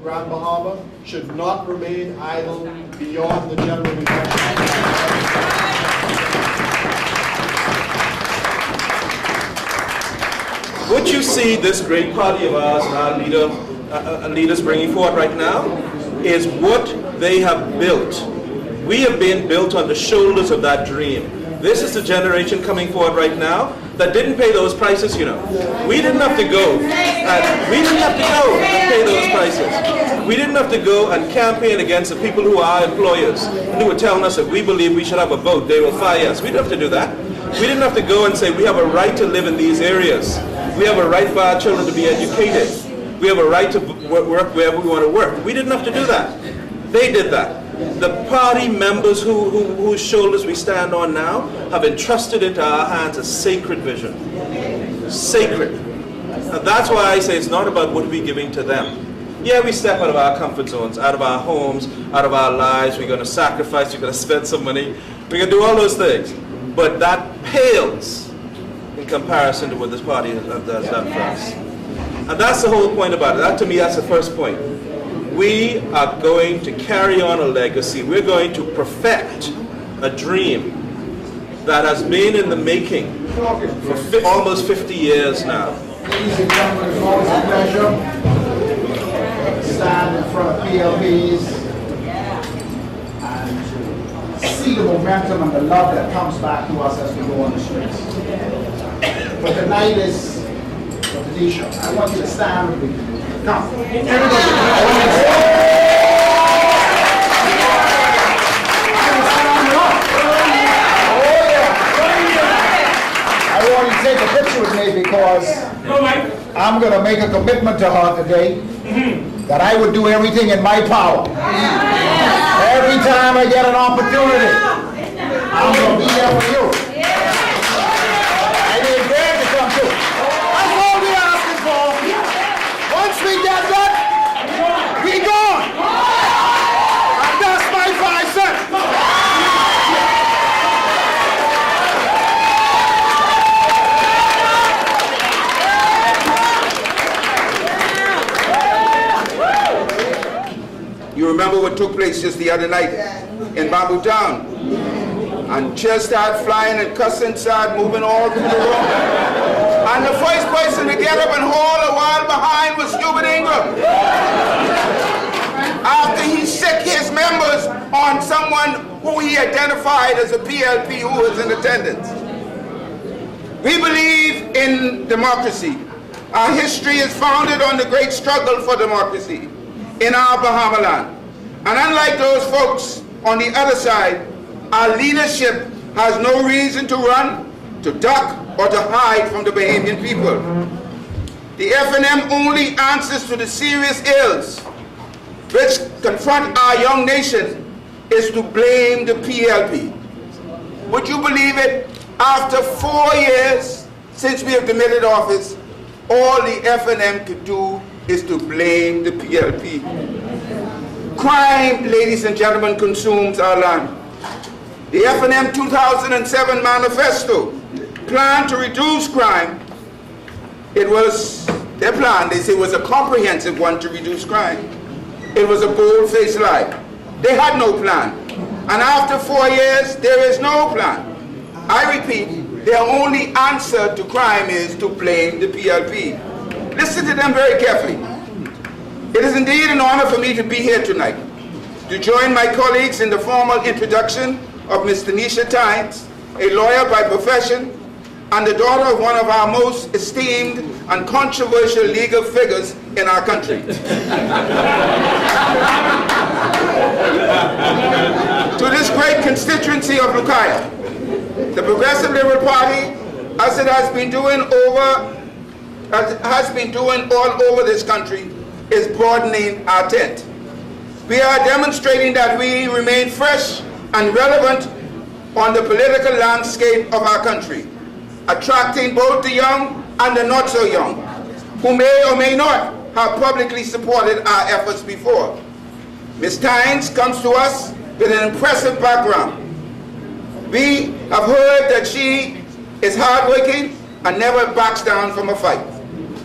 Grand Bahama should not remain idle beyond the general election. What you see this great party of ours and our leaders bringing forward right now is what they have built. We have been built on the shoulders of that dream. This is the generation coming forward right now that didn't pay those prices, you know. We didn't have to go and pay those prices. We didn't have to go and campaign against the people who are our employers and who were telling us that we believe we should have a vote, they will fire us. We didn't have to do that. We didn't have to go and say we have a right to live in these areas. We have a right for our children to be educated. We have a right to work wherever we want to work. We didn't have to do that. They did that. The party members whose shoulders we stand on now have entrusted into our hands a sacred vision. Sacred. And that's why I say it's not about what we're giving to them. Yeah, we step out of our comfort zones, out of our homes, out of our lives. We're going to sacrifice, we're going to spend some money. We're going to do all those things. But that pales in comparison to what this party has done for us. And that's the whole point about it. That, to me, that's the first point. We are going to carry on a legacy. We're going to perfect a dream that has been in the making for almost 50 years now. Ladies and gentlemen, it's always a pleasure to stand in front of PLPs and to see the momentum and the love that comes back to us as we go on the streets. But tonight is for Tanisha. I want you to stand with me. Come. Everybody. I want you to take a picture with me because I'm going to make a commitment to her today that I would do everything in my power. Every time I get an opportunity, I'm going to be there for you. I need Greg to come too. That's all we're asking for. Once we get that, we gone. And that's my 5 cents. You remember what took place just the other night in Bamboo Town? And chairs started flying and cussing started moving all through the room. And the first person to get up and hold a while behind was Stupid Ingram. After he sick his members on someone who he identified as a PLP who was in attendance. We believe in democracy. Our history is founded on the great struggle for democracy in our Bahama land. And unlike those folks on the other side, our leadership has no reason to run, to duck, or to hide from the Bahamian people. The FNM only answers to the serious ills which confront our young nation is to blame the PLP. Would you believe it? After 4 years since we have demitted office, all the FNM could do is to blame the PLP. Crime, ladies and gentlemen, consumes our land. The FNM 2007 manifesto planned to reduce crime. It was their plan. They say it was a comprehensive one to reduce crime. It was a bold-faced lie. They had no plan. And after 4 years, there is no plan. I repeat, their only answer to crime is to blame the PLP. Listen to them very carefully. It is indeed an honor for me to be here tonight, to join my colleagues in the formal introduction of Ms. Tanisha Tynes, a lawyer by profession, and the daughter of one of our most esteemed and controversial legal figures in our country. To this great constituency of Lucaya, the Progressive Liberal Party, as it has been doing all over this country, is broadening our tent. We are demonstrating that we remain fresh and relevant on the political landscape of our country, attracting both the young and the not so young, who may or may not have publicly supported our efforts before. Ms. Tynes comes to us with an impressive background. We have heard that she is hardworking and never backs down from a fight.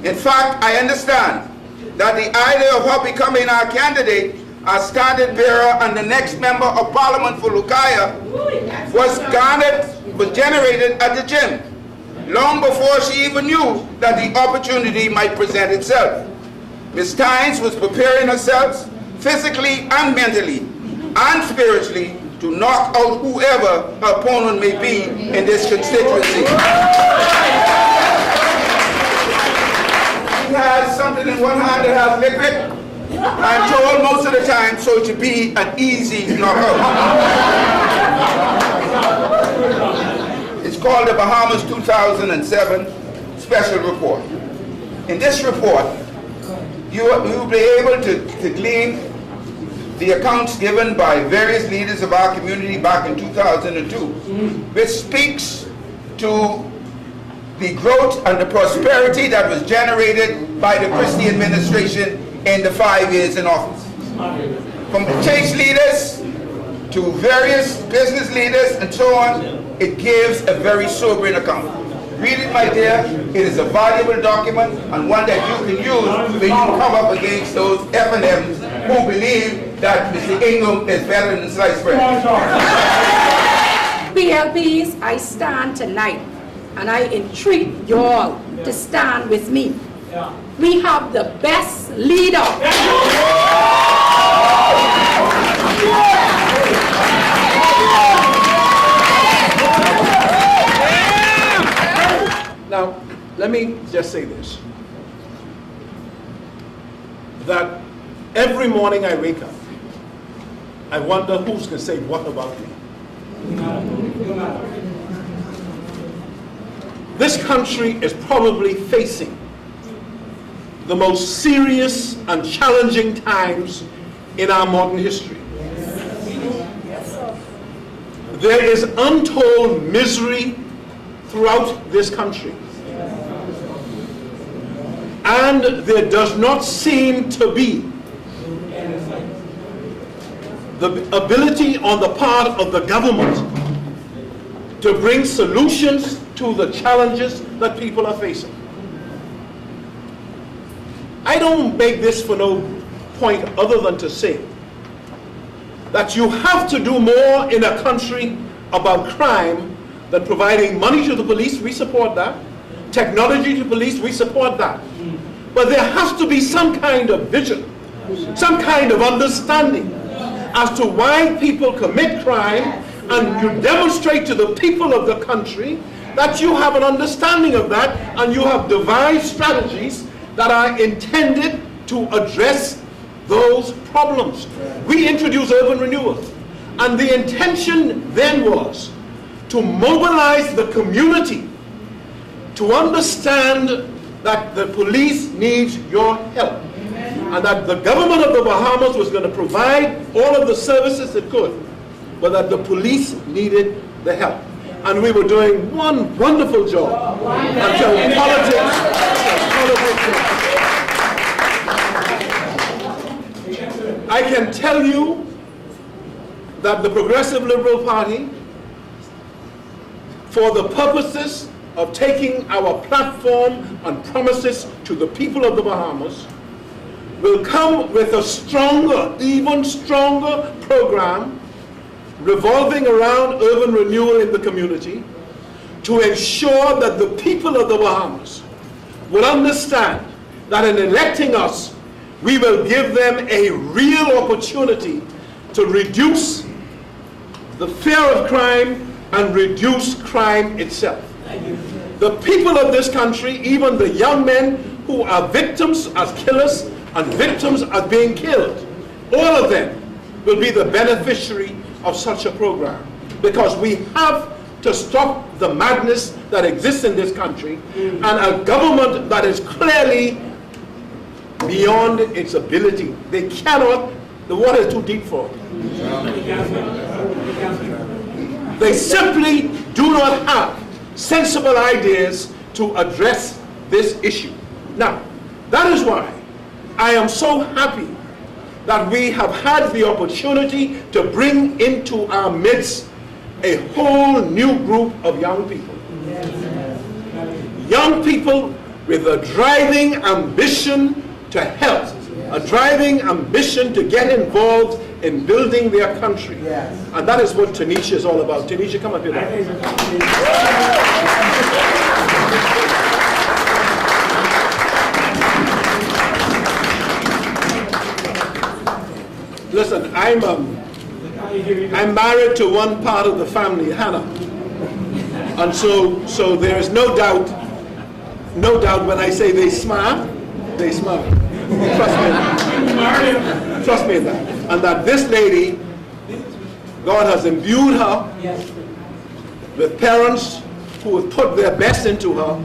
In fact, I understand that the idea of her becoming our candidate as standard bearer and the next member of parliament for Lucaya was generated at the gym, long before she even knew that the opportunity might present itself. Ms. Tynes was preparing herself physically and mentally and spiritually to knock out whoever her opponent may be in this constituency. She has something in one hand that has liquid, I'm told most of the time, so it should be an easy knockout. It's called the Bahamas 2007 Special Report. In this report, you will be able to glean the accounts given by various leaders of our community back in 2002, which speaks to the growth and the prosperity that was generated by the Christie administration in the 5 years in office. From the church leaders to various business leaders and so on, it gives a very sobering account. Read it, my dear. It is a valuable document and one that you can use when you come up against those F&Ms who believe that Mr. Ingham is better than sliced bread. PLPs, I stand tonight and I entreat you all to stand with me. We have the best leader. Now, let me just say this, that every morning I wake up, I wonder who's going to say what about me. This country is probably facing the most serious and challenging times in our modern history. There is untold misery throughout this country. And there does not seem to be the ability on the part of the government to bring solutions to the challenges that people are facing. I don't make this for no point other than to say that you have to do more in a country about crime than providing money to the police. We support that. Technology to police, we support that. But there has to be some kind of vision, some kind of understanding as to why people commit crime, and you demonstrate to the people of the country that you have an understanding of that and you have devised strategies that are intended to address those problems. We introduced urban renewal, and the intention then was to mobilize the community to understand that the police needs your help, and that the government of the Bahamas was going to provide all of the services it could, but that the police needed the help. And we were doing one wonderful job until politics. I can tell you that the Progressive Liberal Party, for the purposes of taking our platform and promises to the people of the Bahamas, will come with a stronger, even stronger program revolving around urban renewal in the community to ensure that the people of the Bahamas will understand that in electing us, we will give them a real opportunity to reduce the fear of crime and reduce crime itself. The people of this country, even the young men who are victims as killers and victims as being killed, all of them will be the beneficiary of such a program, because we have to stop the madness that exists in this country and a government that is clearly beyond its ability. They cannot, the water is too deep for it. They simply do not have sensible ideas to address this issue. Now, that is why I am so happy that we have had the opportunity to bring into our midst a whole new group of young people. Young people with a driving ambition to help, a driving ambition to get involved in building their country. And that is what Tanisha is all about. Tanisha, come up here. Listen, I'm married to one part of the family, Hannah. And so there is no doubt when I say they smart, they smart. Trust me in that. And that this lady, God has imbued her with parents who have put their best into her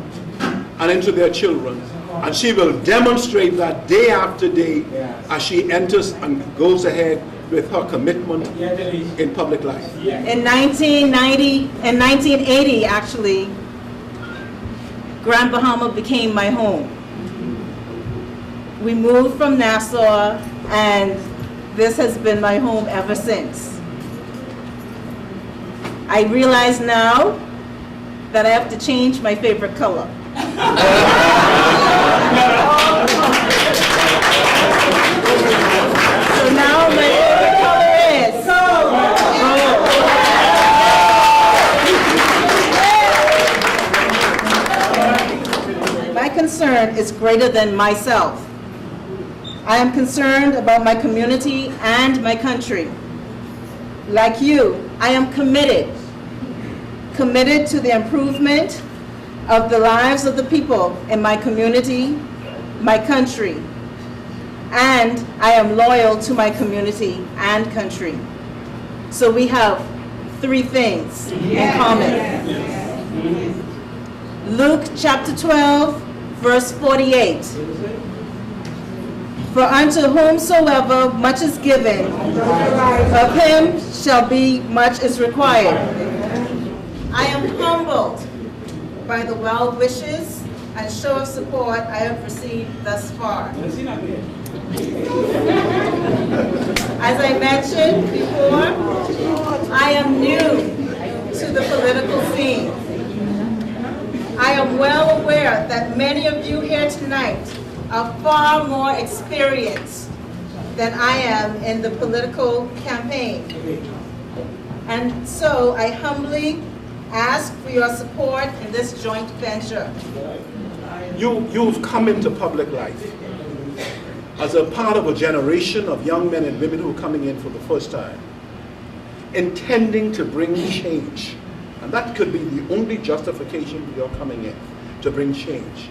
and into their children. And she will demonstrate that day after day as she enters and goes ahead with her commitment in public life. In 1980, actually, Grand Bahama became my home. We moved from Nassau, and this has been my home ever since. I realize now that I have to change my favorite color. So now my favorite color is my concern is greater than myself. I am concerned about my community and my country. Like you, I am committed to the improvement of the lives of the people in my community, my country, and I am loyal to my community and country. So we have three things in common. Luke chapter 12, verse 48. For unto whomsoever much is given, of him shall be much is required. I am humbled by the well wishes and show of support I have received thus far. As I mentioned before, I am new to the political scene. I am well aware that many of you here tonight are far more experienced than I am in the political campaign. And so I humbly ask for your support in this joint venture. You've come into public life as a part of a generation of young men and women who are coming in for the first time, intending to bring change. And that could be the only justification for your coming in, to bring change.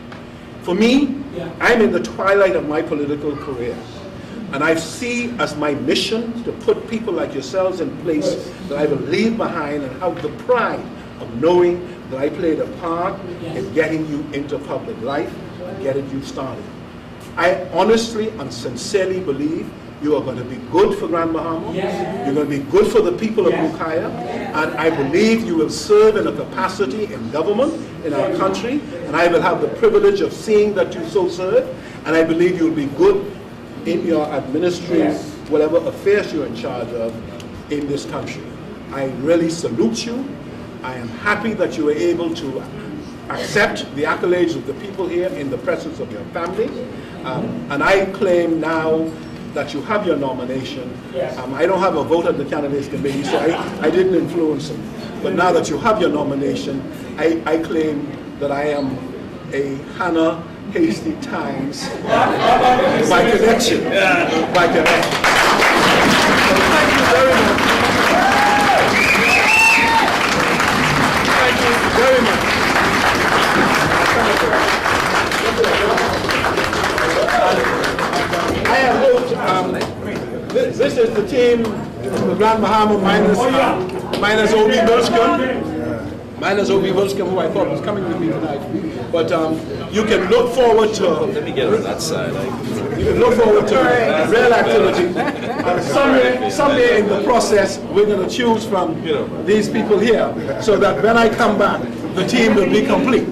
For me, I'm in the twilight of my political career. And I see as my mission to put people like yourselves in place that I will leave behind and have the pride of knowing that I played a part in getting you into public life and getting you started. I honestly and sincerely believe you are going to be good for Grand Bahama. You're going to be good for the people of Lucaya. And I believe you will serve in a capacity in government in our country. And I will have the privilege of seeing that you so serve. And I believe you'll be good in your administering whatever affairs you're in charge of in this country. I really salute you. I am happy that you were able to accept the accolades of the people here in the presence of your family. And I claim now that you have your nomination. I don't have a vote at the candidates committee, so I didn't influence them. But now that you have your nomination, I claim that I am a Hannah Hasty Tynes by connection. By connection. So thank you very much. Thank you very much. I have hoped, this is the team, the Grand Bahama minus Obi Wilscombe. Minus Obi Wilscombe, who I thought was coming with me tonight. But you can look forward to... Let me get on that side. You can look forward to real activity. And someday in the process, we're going to choose from these people here, so that when I come back, the team will be complete.